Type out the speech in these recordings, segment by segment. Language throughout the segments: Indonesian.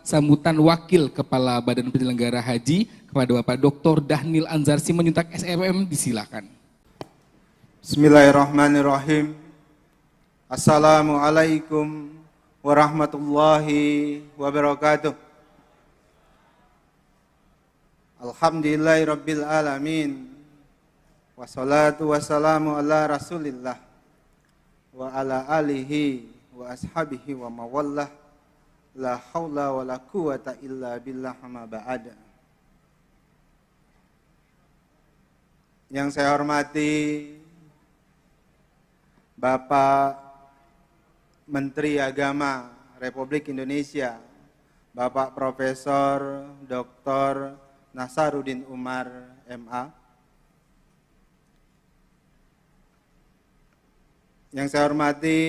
sambutan Wakil Kepala Badan Penyelenggara Haji kepada Bapak Dr. Dhanil Anzarsi Menyuntak SMM, disilakan. Bismillahirrahmanirrahim. Assalamualaikum warahmatullahi wabarakatuh. Alhamdulillahirabbil alamin. Wassalatu wassalamu ala Rasulillah wa ala alihi wa ashabihi wa mawallah. La haula wa la quwata illa billah ma ba'da. Yang saya hormati Bapak Menteri Agama Republik Indonesia, Bapak Profesor Dr. Nasaruddin Umar MA. Yang saya hormati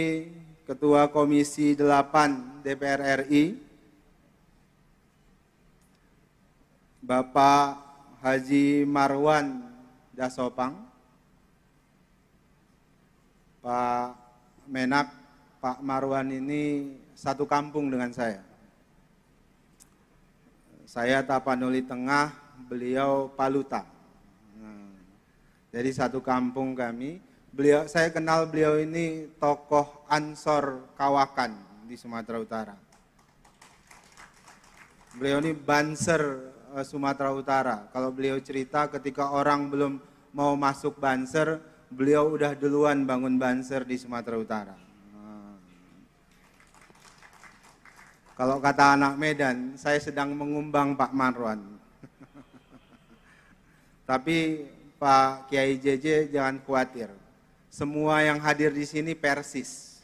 Ketua Komisi 8 DPR RI, Bapak Haji Marwan Dasopang, Pak Menak. Pak Marwan ini satu kampung dengan saya. Saya Tapanuli Tengah, beliau Paluta. Jadi satu kampung kami. Saya kenal beliau ini tokoh Ansor Kawakan di Sumatera Utara. Beliau ini Banser Sumatera Utara. Kalau beliau cerita ketika orang belum mau masuk Banser, beliau udah duluan bangun Banser di Sumatera Utara. Kalau kata anak Medan, saya sedang mengumbang Pak Marwan. Tapi Pak Kiai JJ jangan khawatir. Semua yang hadir di sini Persis.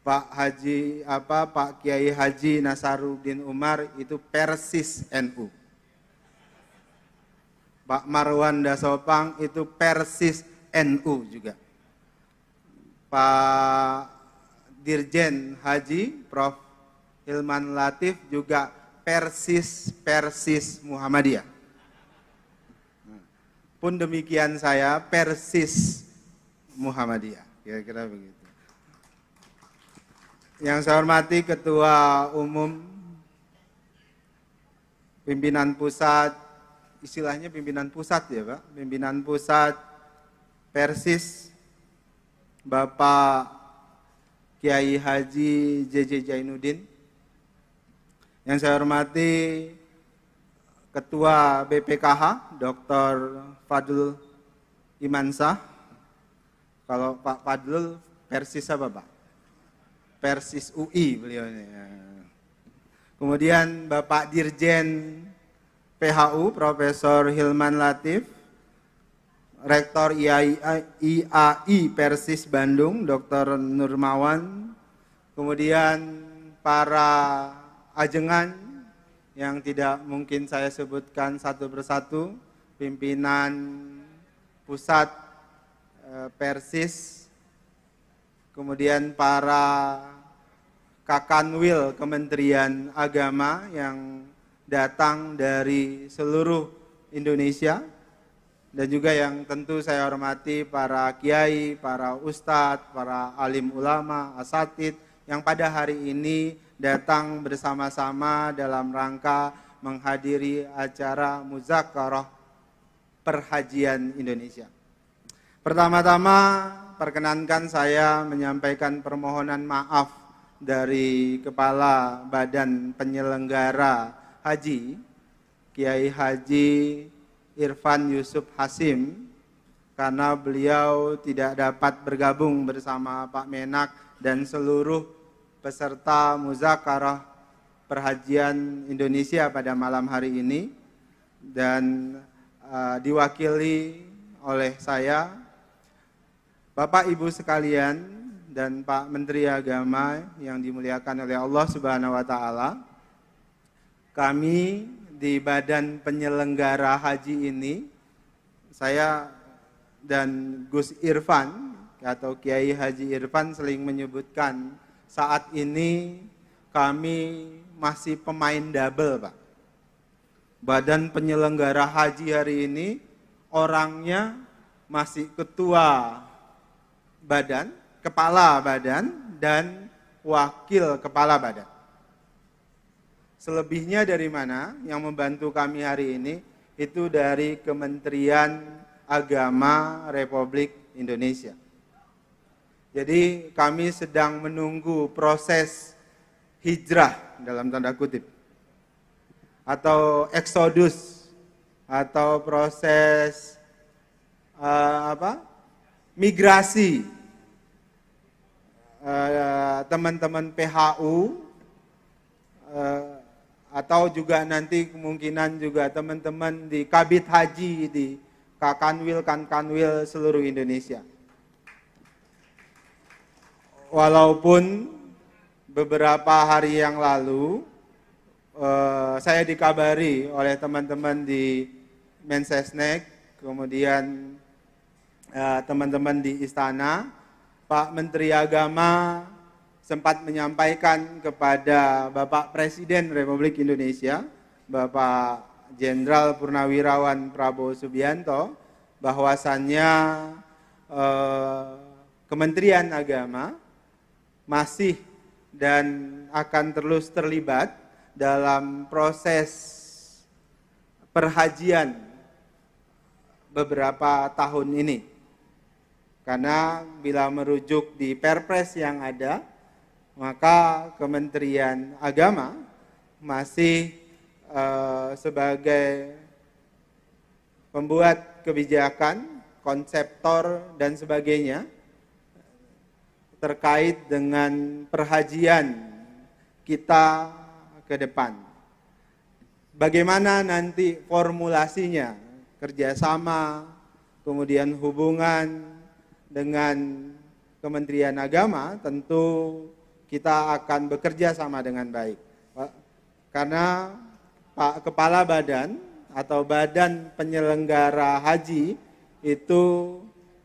Pak Kiai Haji Nasaruddin Umar itu Persis NU. Pak Marwan Dasopang itu Persis NU juga. Pak Dirjen Haji Prof. Hilman Latif juga Persis Muhammadiyah. Pun demikian saya Persis Muhammadiyah, kira-kira begitu. Yang saya hormati Ketua Umum Pimpinan Pusat, istilahnya pimpinan pusat ya Pak, Pimpinan Pusat Persis, Bapak Kiai Haji JJ Jainuddin. Yang saya hormati Ketua BPKH, Dr. Fadlul Imansah. Kalau Pak Fadlul Persis apa Pak? Persis UI beliau ini. Kemudian Bapak Dirjen PHU, Profesor Hilman Latif. Rektor IAI Persis Bandung, Dr. Nurmawan. Kemudian para ajengan yang tidak mungkin saya sebutkan satu persatu, pimpinan pusat Persis, kemudian para Kakanwil Kementerian Agama yang datang dari seluruh Indonesia, dan juga yang tentu saya hormati para kiai, para ustadz, para alim ulama, asatidz yang pada hari ini datang bersama-sama dalam rangka menghadiri acara Muzakarah Perhajian Indonesia. Pertama-tama perkenankan saya menyampaikan permohonan maaf dari Kepala Badan Penyelenggara Haji, Kiai Haji Irfan Yusuf Hasim, karena beliau tidak dapat bergabung bersama Pak Menak dan seluruh peserta Muzakarah Perhajian Indonesia pada malam hari ini, dan diwakili oleh saya, Bapak Ibu sekalian dan Pak Menteri Agama yang dimuliakan oleh Allah Subhanahu wa taala. Kami di Badan Penyelenggara Haji ini, saya dan Gus Irfan atau Kiai Haji Irfan sering menyebutkan saat ini kami masih pemain double, Pak. Badan Penyelenggara Haji hari ini orangnya masih ketua badan, kepala badan, dan wakil kepala badan. Selebihnya dari mana? Yang membantu kami hari ini itu dari Kementerian Agama Republik Indonesia. Jadi kami sedang menunggu proses hijrah dalam tanda kutip atau eksodus atau proses migrasi teman-teman PHU atau juga nanti kemungkinan juga teman-teman di Kabid Haji di Kanwil seluruh Indonesia. Walaupun beberapa hari yang lalu saya dikabari oleh teman-teman di Mensesnek, kemudian teman-teman di Istana, Pak Menteri Agama sempat menyampaikan kepada Bapak Presiden Republik Indonesia, Bapak Jenderal Purnawirawan Prabowo Subianto, bahwasannya Kementerian Agama masih dan akan terus terlibat dalam proses perhajian beberapa tahun ini. Karena bila merujuk di Perpres yang ada, maka Kementerian Agama masih sebagai pembuat kebijakan, konseptor dan sebagainya terkait dengan perhajian kita ke depan. Bagaimana nanti formulasinya, kerjasama, kemudian hubungan dengan Kementerian Agama, tentu kita akan bekerja sama dengan baik. Karena Pak Kepala Badan atau Badan Penyelenggara Haji itu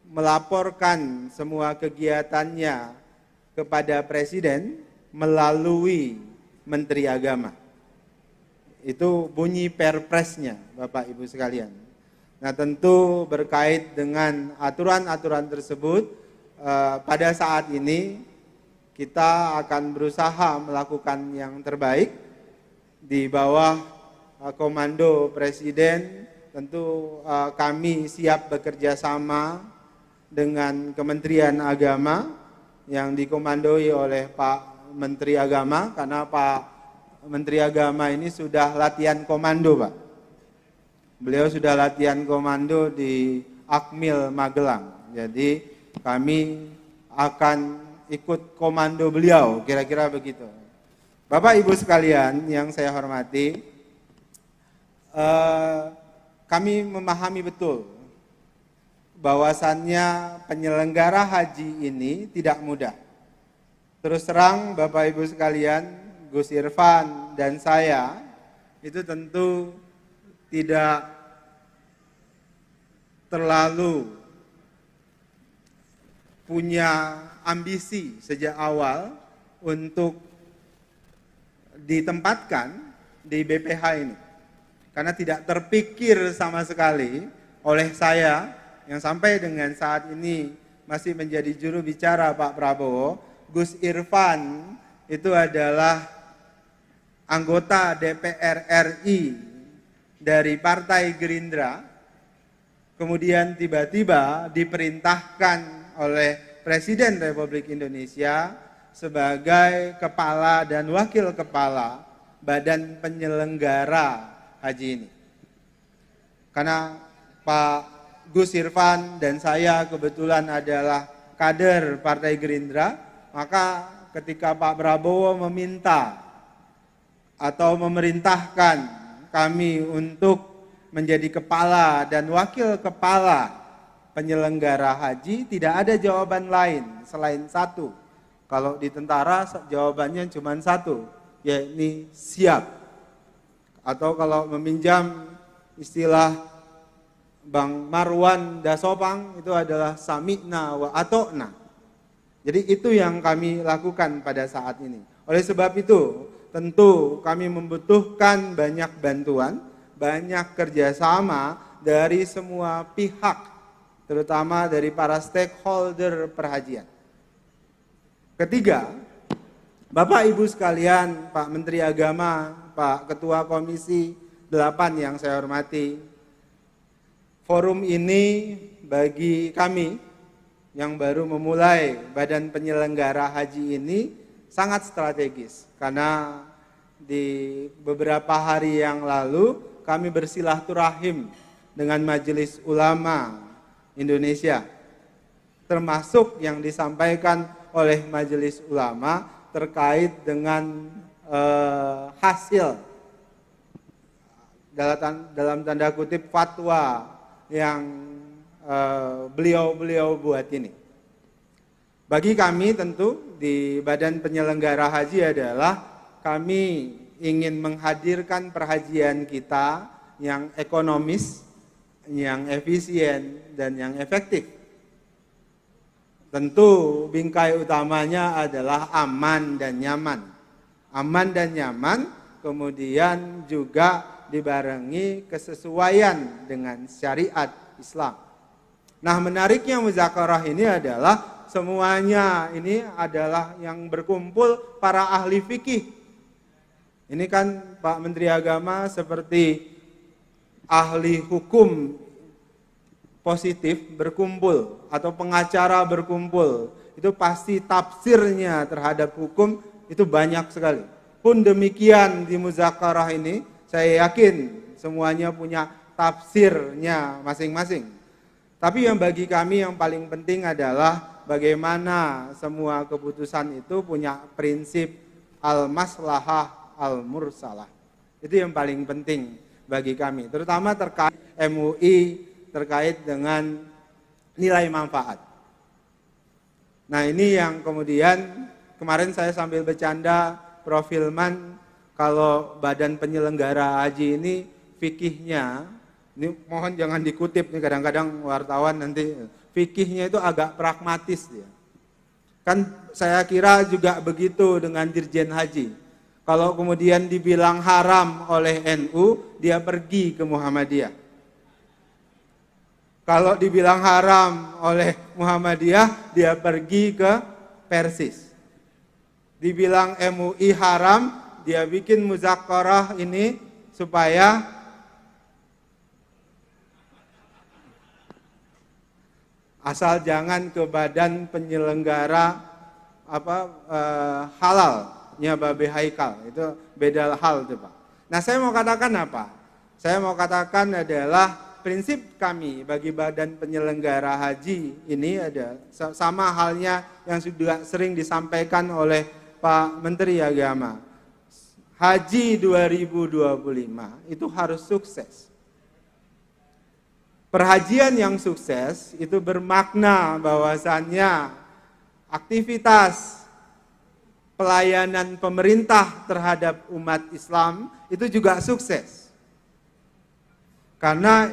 melaporkan semua kegiatannya kepada Presiden melalui Menteri Agama. Itu bunyi perpresnya, Bapak Ibu sekalian. Nah, tentu berkait dengan aturan-aturan tersebut, pada saat ini kita akan berusaha melakukan yang terbaik di bawah komando Presiden. Tentu kami siap bekerja sama dengan Kementerian Agama yang dikomandoi oleh Pak Menteri Agama, karena Pak Menteri Agama ini sudah latihan komando, Pak. Beliau sudah latihan komando di Akmil Magelang. Jadi kami akan ikut komando beliau, kira-kira begitu. Bapak Ibu sekalian yang saya hormati, kami memahami betul bahwasannya penyelenggara haji ini tidak mudah. Terus terang Bapak Ibu sekalian, Gus Irfan dan saya itu tentu tidak terlalu punya ambisi sejak awal untuk ditempatkan di BPH ini. Karena tidak terpikir sama sekali oleh saya yang sampai dengan saat ini masih menjadi juru bicara Pak Prabowo, Gus Irfan itu adalah anggota DPR RI dari Partai Gerindra, kemudian tiba-tiba diperintahkan oleh Presiden Republik Indonesia sebagai kepala dan wakil kepala Badan Penyelenggara Haji ini. Karena Pak Gus Irfan dan saya kebetulan adalah kader Partai Gerindra, maka ketika Pak Prabowo meminta atau memerintahkan kami untuk menjadi kepala dan wakil kepala penyelenggara haji, tidak ada jawaban lain selain satu. Kalau di tentara jawabannya cuma satu, yakni siap. Atau kalau meminjam istilah Bang Marwan Dasopang, itu adalah sami'na wa ato'na. Jadi itu yang kami lakukan pada saat ini. Oleh sebab itu, tentu kami membutuhkan banyak bantuan, banyak kerjasama dari semua pihak, terutama dari para stakeholder perhajian. Ketiga, Bapak Ibu sekalian, Pak Menteri Agama, Pak Ketua Komisi 8 yang saya hormati. Forum ini bagi kami yang baru memulai badan penyelenggara haji ini sangat strategis. Karena di beberapa hari yang lalu kami bersilaturahim dengan Majelis Ulama Indonesia, termasuk yang disampaikan oleh Majelis Ulama terkait dengan hasil dalam tanda kutip fatwa yang beliau buat ini. Bagi kami tentu di Badan Penyelenggara Haji adalah kami ingin menghadirkan perhajian kita yang ekonomis, yang efisien, dan yang efektif. Tentu bingkai utamanya adalah aman dan nyaman. Aman dan nyaman, kemudian juga dibarengi kesesuaian dengan syariat Islam. Nah, menariknya muzakarah ini adalah semuanya ini adalah yang berkumpul para ahli fikih. Ini kan Pak Menteri Agama seperti ahli hukum positif berkumpul atau pengacara berkumpul. Itu pasti tafsirnya terhadap hukum itu banyak sekali. Pun demikian di muzakarah ini, saya yakin semuanya punya tafsirnya masing-masing. Tapi yang bagi kami yang paling penting adalah bagaimana semua keputusan itu punya prinsip al-maslahah al-mursalah. Itu yang paling penting bagi kami, terutama terkait MUI, terkait dengan nilai manfaat. Nah, ini yang kemudian kemarin saya sambil bercanda, Prof. Hilman, kalau badan penyelenggara haji ini fikihnya, ini mohon jangan dikutip nih, kadang-kadang wartawan nanti, fikihnya itu agak pragmatis dia. Kan saya kira juga begitu dengan Dirjen Haji. Kalau kemudian dibilang haram oleh NU, dia pergi ke Muhammadiyah. Kalau dibilang haram oleh Muhammadiyah, dia pergi ke Persis. Dibilang MUI haram, dia bikin muzakarah ini supaya asal jangan ke badan penyelenggara halalnya Babe Haikal. Itu beda hal tuh, Pak. Nah, saya mau katakan apa? Saya mau katakan adalah prinsip kami bagi badan penyelenggara haji ini ada sama halnya yang sudah sering disampaikan oleh Pak Menteri Agama. Haji 2025 itu harus sukses. Perhajian yang sukses itu bermakna bahwasannya aktivitas pelayanan pemerintah terhadap umat Islam itu juga sukses. Karena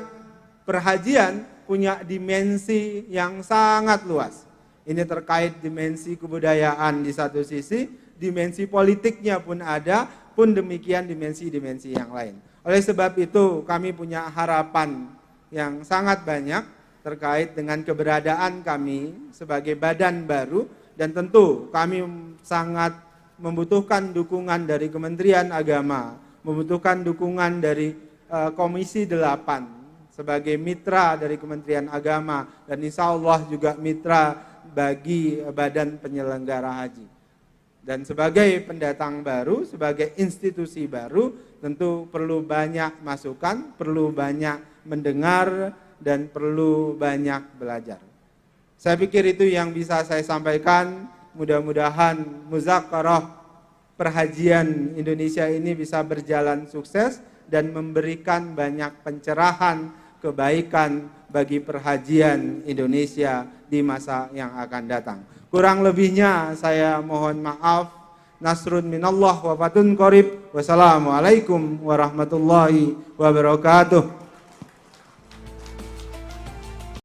perhajian punya dimensi yang sangat luas. Ini terkait dimensi kebudayaan di satu sisi, dimensi politiknya pun ada, pun demikian dimensi-dimensi yang lain. Oleh sebab itu kami punya harapan yang sangat banyak terkait dengan keberadaan kami sebagai badan baru, dan tentu kami sangat membutuhkan dukungan dari Kementerian Agama, membutuhkan dukungan dari Komisi 8 sebagai mitra dari Kementerian Agama, dan insya Allah juga mitra bagi badan penyelenggara haji. Dan sebagai pendatang baru, sebagai institusi baru, tentu perlu banyak masukan, perlu banyak mendengar, dan perlu banyak belajar. Saya pikir itu yang bisa saya sampaikan. Mudah-mudahan muzakarah perhajian Indonesia ini bisa berjalan sukses dan memberikan banyak pencerahan, kebaikan bagi perhajian Indonesia di masa yang akan datang. Kurang lebihnya saya mohon maaf. Nasrun minallah wa fatun qarib. Wassalamualaikum warahmatullahi wabarakatuh.